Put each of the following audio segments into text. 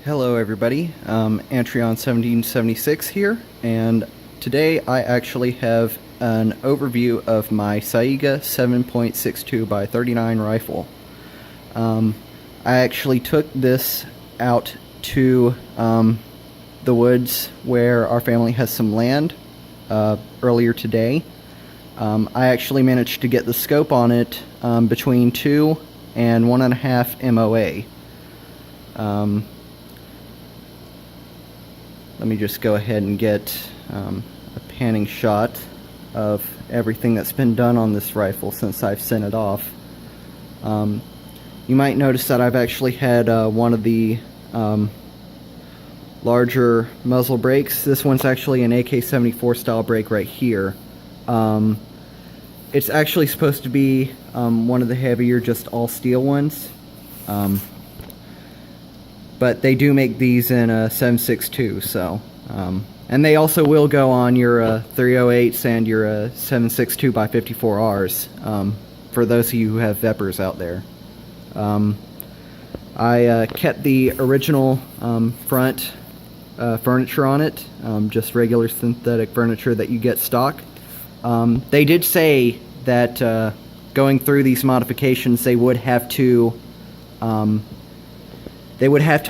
Hello everybody, Antreon 1776 here, and today I actually have an overview of my Saiga 7.62x39 rifle. I actually took this out to the woods where our family has some land earlier today. I actually managed to get the scope on it between 2 and 1.5 MOA. Let me just go ahead and get a panning shot of everything that's been done on this rifle since I've sent it off. You might notice that I've actually had one of the larger muzzle brakes. This one's actually an AK-74 style brake right here. It's actually supposed to be one of the heavier, just all steel ones. But they do make these in a 7.62, so and they also will go on your 308s and your 7.62x54Rs for those of you who have Vepers out there. I kept the original front furniture on it, just regular synthetic furniture that you get stock. They did say that going through these modifications, they would have to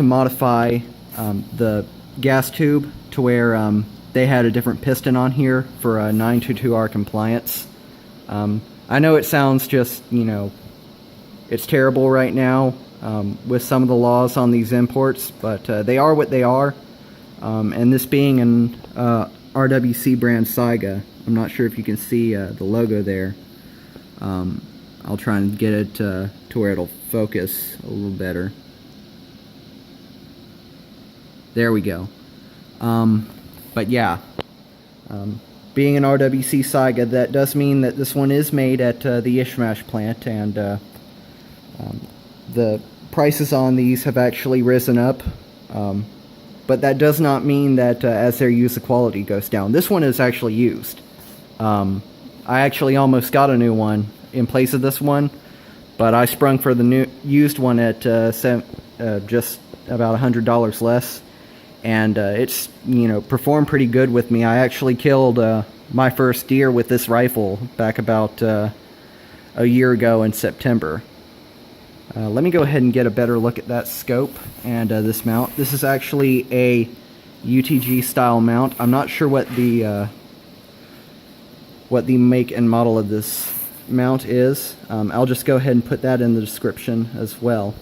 modify the gas tube to where they had a different piston on here for a 922R compliance. I know it sounds just, it's terrible right now with some of the laws on these imports, but they are what they are. And this being an RWC brand Saiga, I'm not sure if you can see the logo there. I'll try and get it to where it'll focus a little better. There we go. But yeah, being an RWC Saiga, that does mean that this one is made at the Ishmash plant, and the prices on these have actually risen up. But that does not mean that as they're used, the quality goes down. This one is actually used. I actually almost got a new one in place of this one, but I sprung for the new used one at just about $100 less. And it's, performed pretty good with me. I actually killed my first deer with this rifle back about a year ago in September. Let me go ahead and get a better look at that scope and this mount. This is actually a UTG style mount. I'm not sure what the make and model of this mount is. I'll just go ahead and put that in the description as well.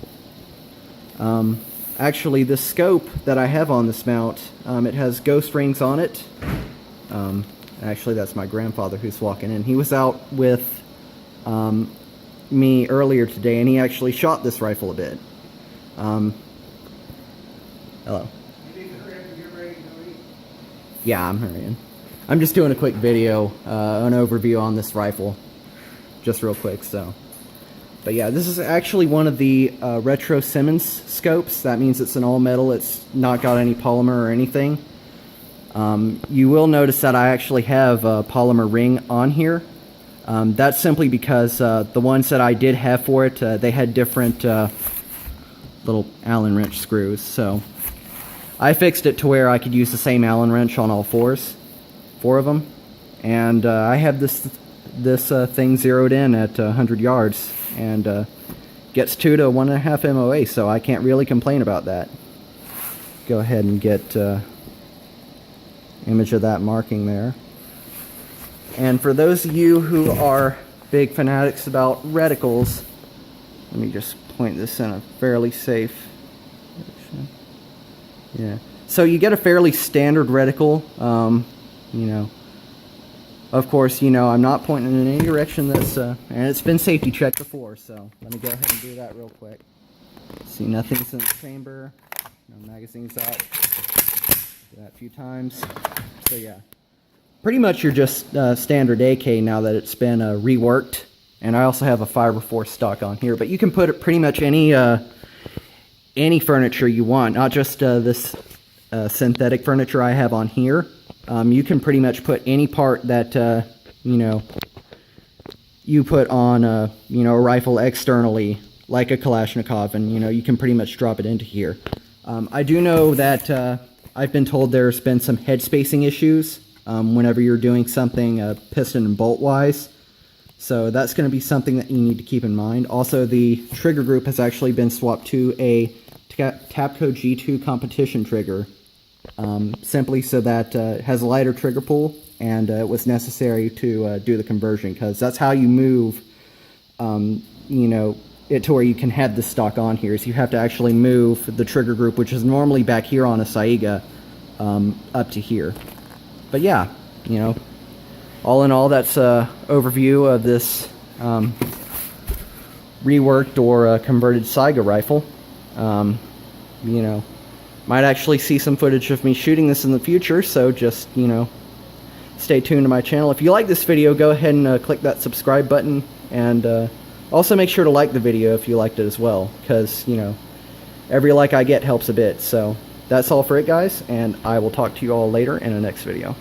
Actually, the scope that I have on this mount, it has ghost rings on it. Actually, that's my grandfather who's walking in. He was out with me earlier today, and he actually shot this rifle a bit. Hello. Yeah, I'm hurrying. I'm just doing a quick video, an overview on this rifle, just real quick, so. But yeah, this is actually one of the retro Simmons scopes. That means it's an all metal. It's not got any polymer or anything. You will notice that I actually have a polymer ring on here. That's simply because the ones that I did have for it, they had different little Allen wrench screws. So I fixed it to where I could use the same Allen wrench on all four of them. And I have this thing zeroed in at 100 yards. And gets 2 to 1.5 MOA, so I can't really complain about that. Go ahead and get image of that marking there. And for those of you who are big fanatics about reticles, let me just point this in a fairly safe direction. Yeah. So you get a fairly standard reticle. Of course, I'm not pointing in any direction that's, and it's been safety checked before, so let me go ahead and do that real quick. See, nothing's in the chamber, no magazine's out. Do that a few times. So yeah, pretty much you're just standard AK now that it's been reworked, and I also have a fiber force stock on here, but you can put pretty much any furniture you want, not just this synthetic furniture I have on here. You can pretty much put any part that, you put on, a rifle externally, like a Kalashnikov, and, you can pretty much drop it into here. I do know that I've been told there's been some head spacing issues whenever you're doing something piston and bolt wise. So that's going to be something that you need to keep in mind. Also, the trigger group has actually been swapped to a Tapco G2 competition trigger, simply so that it has a lighter trigger pull, and it was necessary to do the conversion, because that's how you move, you know, it to where you can have this stock on here. So you have to actually move the trigger group, which is normally back here on a Saiga, up to here. But yeah, you know, all in all, that's a overview of this reworked or converted Saiga rifle. You know, might actually see some footage of me shooting this in the future, so just, you know, stay tuned to my channel. If you like this video, go ahead and click that subscribe button, and also make sure to like the video if you liked it as well, because, you know, every like I get helps a bit. So that's all for it, guys, and I will talk to you all later in the next video.